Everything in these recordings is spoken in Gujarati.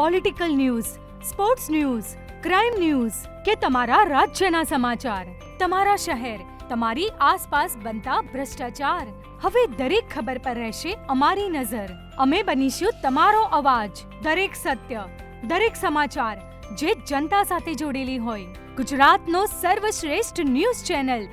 Political news, sports news, crime news કે તમારા રાજ્યના સમાચાર, તમારા શહેર, તમારી આસપાસ બનતા ભ્રષ્ટાચાર, હવે દરેક ખબર પર રહેશે અમારી નજર. અમે બનીશું તમારો અવાજ. દરેક સત્ય, દરેક સમાચાર જે જનતા સાથે જોડેલી હોય. ગુજરાતનો સર્વશ્રેષ્ઠ ન્યૂઝ ચેનલ.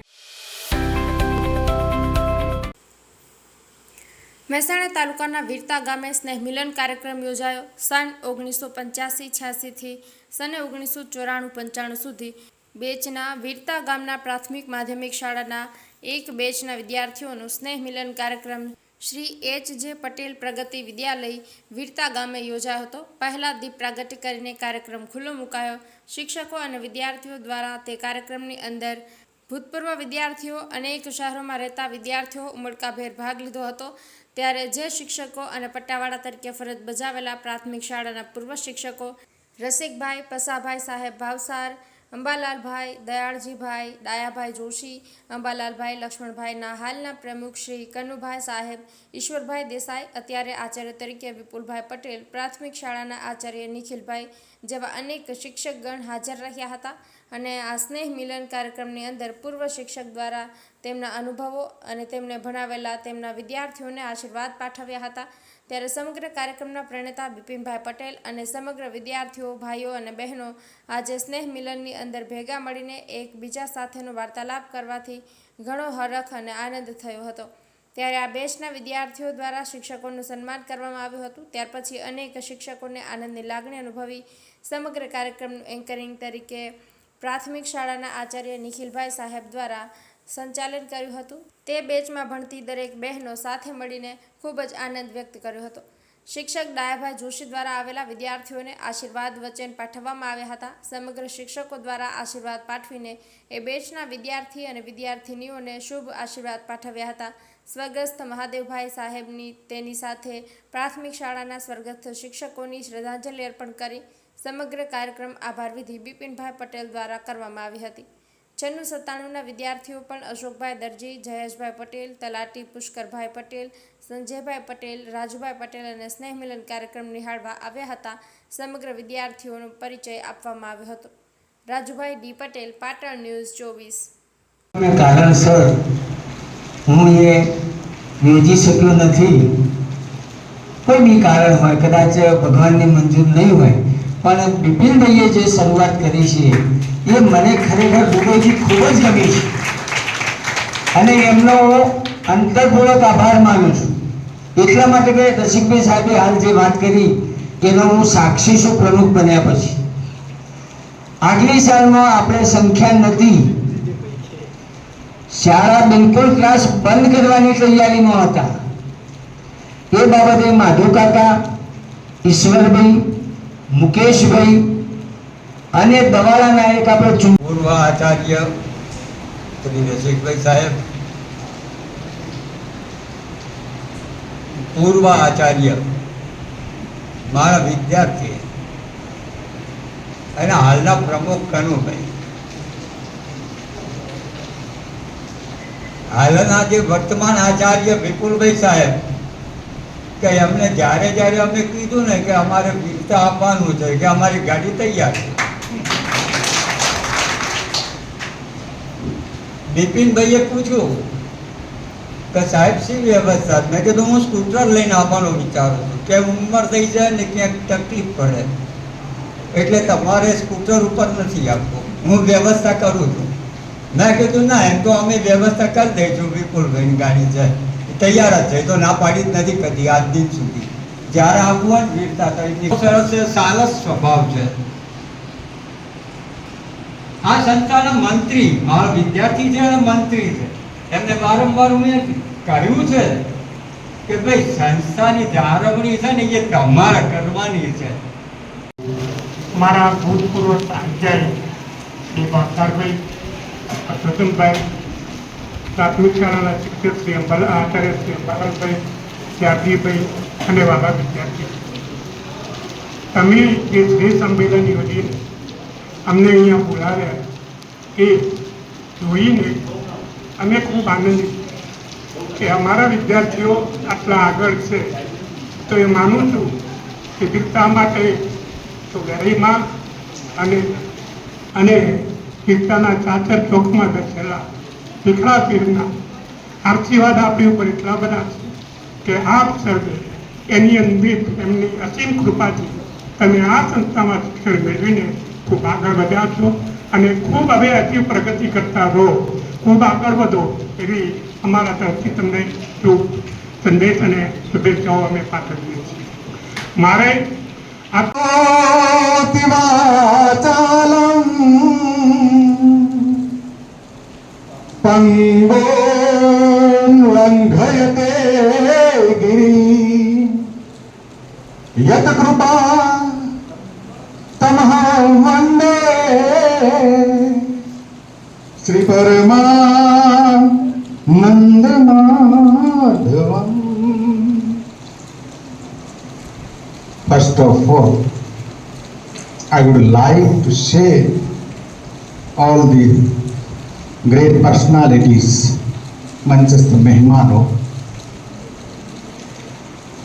મહેસાણા તાલુકાના વીરતા ગામે સ્નેહ મિલન કાર્યક્રમ યોજાયો. સન 1985-86 થી સન 1994-95 સુધી બેચના વીરતા ગામના પ્રાથમિક માધ્યમિક શાળાના એક બેચના વિદ્યાર્થીઓનો સ્નેહ મિલન કાર્યક્રમ શ્રી H.J. પટેલ પ્રગતિ વિદ્યાલય વીરતા ગામે યોજાયો હતો. પહેલા દીપ પ્રાગટ્ય કરીને કાર્યક્રમ ખુલ્લો મુકાયો. શિક્ષકો અને વિદ્યાર્થીઓ દ્વારા તે કાર્યક્રમની અંદર ભૂતપૂર્વ વિદ્યાર્થીઓ, અનેક શહેરોમાં રહેતા વિદ્યાર્થીઓ ઉમળકાભેર ભાગ લીધો હતો. ત્યારે જે શિક્ષકો અને પટ્ટાવાળા તરીકે ફરજ બજાવેલા પ્રાથમિક શાળાના પૂર્વ શિક્ષકો રસિકભાઈ, પસાભાઈ સાહેબ ભાવસાર, અંબાલાલભાઈ, દયાળજીભાઈ, ડાયાભાઈ જોશી, અંબાલાલભાઈ, લક્ષ્મણભાઈના હાલના પ્રમુખ શ્રી કનુભાઈ સાહેબ, ઈશ્વરભાઈ દેસાઈ, અત્યારે આચાર્ય તરીકે વિપુલભાઈ પટેલ, પ્રાથમિક શાળાના આચાર્ય નિખિલભાઈ જેવા અનેક શિક્ષકગણ હાજર રહ્યા હતા. અને આ સ્નેહ મિલન કાર્યક્રમની અંદર પૂર્વ શિક્ષક દ્વારા તેમના અનુભવો અને તેમને ભણાવેલા તેમના વિદ્યાર્થીઓને આશીર્વાદ પાઠવ્યા હતા. ત્યારે સમગ્ર કાર્યક્રમના પ્રણેતા બિપિનભાઈ પટેલ અને સમગ્ર વિદ્યાર્થીઓ, ભાઈઓ અને બહેનો આજે સ્નેહ મિલનની અંદર ભેગા મળીને એકબીજા સાથેનો વાર્તાલાપ કરવાથી ઘણો હરખ અને આનંદ થયો હતો. ત્યારે આ બેચના વિદ્યાર્થીઓ દ્વારા શિક્ષકોનું સન્માન કરવામાં આવ્યું હતું. ત્યાર પછી અનેક શિક્ષકોને આનંદની લાગણી અનુભવી સમગ્ર કાર્યક્રમનું એન્કરિંગ તરીકે પ્રાથમિક શાળાના આચાર્ય નિખિલભાઈ સાહેબ દ્વારા સંચાલન કર્યું હતું. તે બેચમાં ભણતી દરેક બહેનો સાથે મળીને ખૂબ જ આનંદ વ્યક્ત કર્યો હતો. શિક્ષક ડાયાભાઈ જોશી દ્વારા આવેલા વિદ્યાર્થીઓને આશીર્વાદ વચન પાઠવવામાં આવ્યા હતા. સમગ્ર શિક્ષકો દ્વારા આશીર્વાદ પાઠવીને એ બેચના વિદ્યાર્થી અને વિદ્યાર્થિનીઓને શુભ આશીર્વાદ પાઠવ્યા હતા. સ્વર્ગસ્થ મહાદેવભાઈ સાહેબની તેની સાથે પ્રાથમિક શાળાના સ્વર્ગસ્થ શિક્ષકોની શ્રદ્ધાંજલિ અર્પણ કરી સમગ્ર કાર્યક્રમ આભાર વિધિ બિપિનભાઈ પટેલ દ્વારા કરવામાં આવી હતી. 9697ના વિદ્યાર્થીઓ પણ અશોકભાઈ દરજી, જયેશભાઈ પટેલ, તલાટી પુષ્કરભાઈ પટેલ, સંજયભાઈ પટેલ, રાજુભાઈ પટેલ અને સ્નેહ મિલન કાર્યક્રમ નિહાળવા આવ્યા હતા. સમગ્ર વિદ્યાર્થીઓનો પરિચય આપવામાં આવ્યો હતો. Rajubhai D Patel, Patan news 24. કારણસર હું એ યોજી શક્યો નથી. કોઈ બી કારણ હોય, કદાચ ભગવાનની મંજૂર નહીં હોય, પણ બિપિનભાઈએ જે શરૂઆત કરી છે એ મને ખરેખર હૃદયથી ખૂબ જ ગમી છે અને એમનો અંતરપૂર્વક આભાર માનું છું. એટલા માટે કે રસિકભાઈ સાહેબે હાલ જે વાત કરી એનો હું સાક્ષી છું. પ્રમુખ બન્યા પછી આગલી સાલમાં આપણે સંખ્યા નથી, શાળા બિલકુલ ક્લાસ બંધ કરવાની તૈયારીમાં હતા. એ બાબતે માધુ કાકા, ઈશ્વરભાઈ, મુકેશભાઈ અને દવાડાના એક આપણે પૂર્વ આચાર્ય શ્રી રસિકભાઈ સાહેબ, પૂર્વ આચાર્ય મારા વિદ્યાર્થી અને હાલના પ્રમુખ કનુભાઈ, હાલના જે વર્તમાન આચાર્ય વિપુલભાઈ સાહેબ, કે એમને જ્યારે અમને કીધું ને કે અમારે વીરતા આપવાનું છે, કે અમારી ગાડી તૈયાર છે. બિપિનભાઈએ પૂછ્યું કે સાહેબ શી વ્યવસ્થા? મેં કીધું હું સ્કૂટર લઈને આવવાનો વિચારું છું, કે ઉંમર થઈ જાય ને ક્યાંક તકલીફ પડે એટલે તમારે સ્કૂટર ઉપર નથી આપવું, હું વ્યવસ્થા કરું છું. મેં કીધું ના, એમ તો અમે વ્યવસ્થા કરી દઈશું. વિપુલભાઈની ગાડી છે તૈયાર જ છે, તો ના પાડી જ નથી કરતી આજ દિન સુધી. જ્યારે આવવું હોય વીરતા તરીકે સરસ છે, સારસ સ્વભાવ છે. આ સંસ્થાના મંત્રી મારા વિદ્યાર્થી છે અને મંત્રી છે. એમને વારંવાર મેં કહ્યું છે કે ભાઈ સંસ્થાની જાળવણી છે ને એ તમારે કરવાની છે. મારા ભૂતપૂર્વ અધ્યાય ભાવસારભાઈ, સ્વતંભાઈ, પ્રાથમિક શાળાના શિક્ષક શ્રી આચાર્ય શ્રી અંબાલાલભાઈ, ત્યાગીભાઈ અને વાલા વિદ્યાર્થી, તમે જે સ્નેહ સંમેલન યોજી અમને અહીંયા બોલાવ્યા એ જોઈને અમે ખૂબ આનંદિત કે અમારા વિદ્યાર્થીઓ આટલા આગળ છે. તો એ માનું છું કે વીરતા માટે તો ગરિમા અને કીર્તાના ચાચર ચોકમાં બેસેલા ભીખડા પીરના આશીર્વાદ આપણી ઉપર એટલા બધા છે કે આપ સર્વે એની અંદર એમની અસીમ કૃપાથી તમે આ સંસ્થામાં શિક્ષણ મેળવીને ખૂબ આગળ વધ્યા છો અને ખૂબ હવે હજી પ્રગતિ કરતા રહો, ખૂબ આગળ વધો એવી અમારા તરફથી તમને શુભ સંદેશ અને શુભેચ્છાઓ અમે પાઠવીએ છીએ. મારે પંગોન લંઘયતે ગિરી યત કૃપા તમહં વંદે શ્રી પરમાનંદ માધવમ. First of all, I would like to share all the great personalities, મંચસ્થ મહેમાનો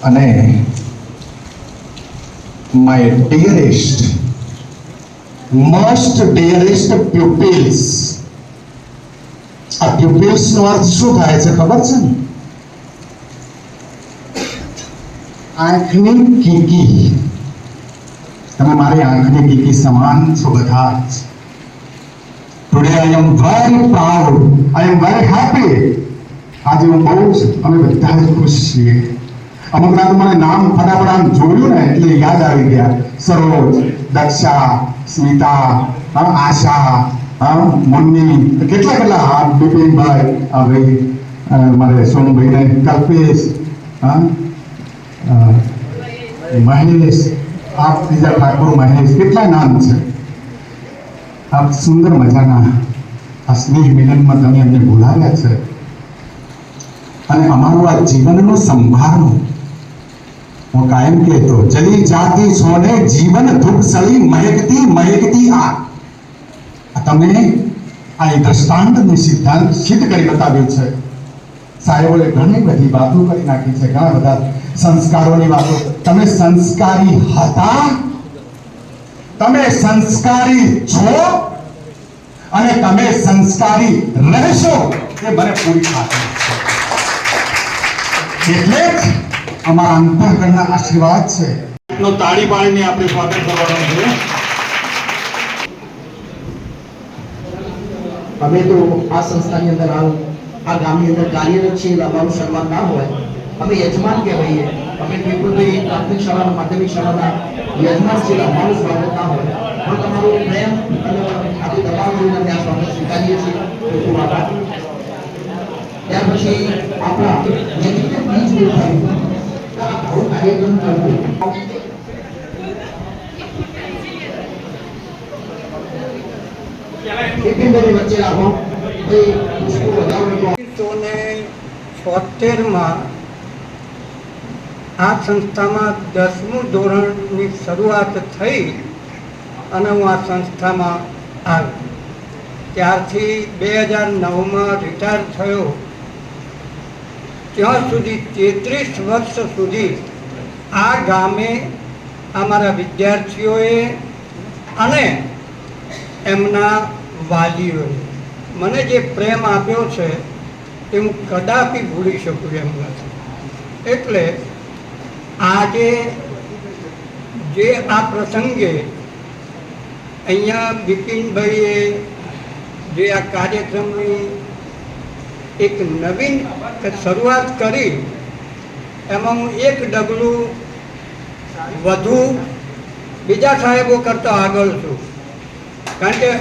અને my dearest, most dearest pupils. આ pupils નો અર્થ શું થાય છે ખબર છે ને? આંખની કીકી. તમે મારી આંખની કીકી સમાન છો બધા જ. Today I am very proud. I am very happy. આજે હું બહુ જ અમે બધા જ ખુશ છીએ. અમુક ના મને નામ ફટાફટ જોયું ને એટલે યાદ આવી ગયા. સરોજ, દક્ષા, સ્મિતા, આશા, મુન્ની, કેટલા બિપિનભાઈ, આ ભાઈ મારે સોમભાઈ ને કલ્પેશ, મહેશ, આપ ત્રીજા ઠાકોર મહેશ, કેટલા નામ છે. આપ સુંદર મજાના આ સ્નેહ મિલનમાં તમે અમને બોલાવ્યા છે અને અમારું આ જીવનનો સંભાળનો હું કાયમ કહેતો, જલી જાતી છોને જીવન ધૂપ સળી મહેકતી આ તમે આ દ્રષ્ટાંતનું સિદ્ધાંત સિદ્ધ કરી બતાવ્યું છે. સાહેબોએ ઘણી બધી વાતો કરી નાખી છે, ઘણા બધા સંસ્કારોની વાતો. તમે સંસ્કારી હતા, તમે સંસ્કારી છો અને તમે સંસ્કારી રહેશો એ મને પૂરી ખાતરી છે. એટલે જ અમારા અંતઃકરણના આશીર્વાદ છે. તાળી પાડીને આપણે સ્વાગત કરવાનું છે. અમે તો આ સંસ્થાની અંદર આ ગામની અંદર કાર્યરત છીએ, અમારું સન્માન ના હોય. અમે યજમાન કહેવાઈએ. અમે વિપુલભાઈ પ્રાથમિક શાળાના માધ્યમિક શાળાના યજમાન છીએ, અમારું સ્વાગત ના હોય. પણ તમારો પ્રેમ અને આપણે દબાવ જોઈને અમે આ સ્વાગત સ્વીકારીએ છીએ. ખૂબ આભાર. ત્યાર પછી આપણા નેતૃત્વ બીજ વ્યવસાય કાર્યક્રમ ચાલુ વચ્ચે રાખો. 1976માં આ સંસ્થામાં 10મું ધોરણની શરૂઆત થઈ અને હું આ સંસ્થામાં આવ્યો. ત્યારથી 2009માં રિટાયર થયો. ત્યાં સુધી 33 વર્ષ સુધી આ ગામે અમારા વિદ્યાર્થીઓએ અને એમના વાલીઓએ મને જે પ્રેમ આપ્યો છે એ હું કદાપી ભૂલી શકું એમ નથી. એટલે આજે જે આ પ્રસંગે અહીંયા બિપિનભાઈએ જે આ કાર્યક્રમની એક નવીન શરૂઆત કરી એમાં હું એક ડગલું વધુ બીજા સાહેબો કરતાં આગળ છું. કારણ કે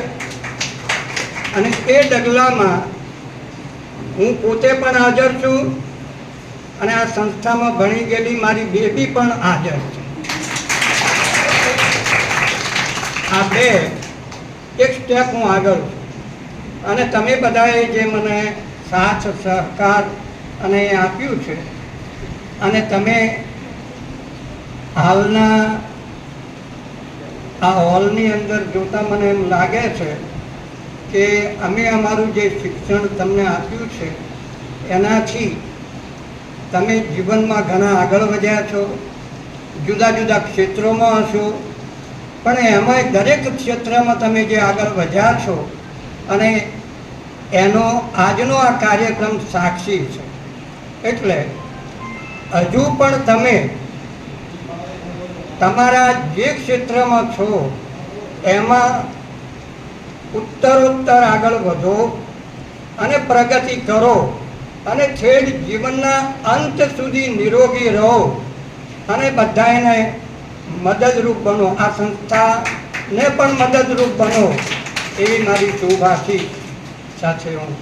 અને એ ડગલામાં હું પોતે પણ હાજર છું અને આ સંસ્થામાં ભણી ગયેલી મારી બેબી પણ હાજર છે. આ બે એક સ્ટેપ હું આગળ છું અને તમે બધાએ જે મને સાથ સહકાર અને આપ્યું છે અને તમે હાલના આ હોલની અંદર જોતાં મને એમ લાગે છે કે અમે અમારું જે શિક્ષણ તમને આપ્યું છે એનાથી તમે જીવનમાં ઘણા આગળ વધ્યા છો, જુદા જુદા ક્ષેત્રોમાં હશો પણ એમાંય દરેક ક્ષેત્રમાં તમે જે આગળ વધ્યા છો અને એનો આજનો આ કાર્યક્રમ સાક્ષી છે. એટલે હજુ પણ તમે તમારા જે ક્ષેત્રમાં છો એમાં ઉત્તરોત્તર આગળ વધો અને પ્રગતિ કરો અને છેક જીવનના અંત સુધી નિરોગી રહો અને બધાને મદદરૂપ બનો, આ સંસ્થાને પણ મદદરૂપ બનો એવી મારી શુભ આશીષ સાથે હું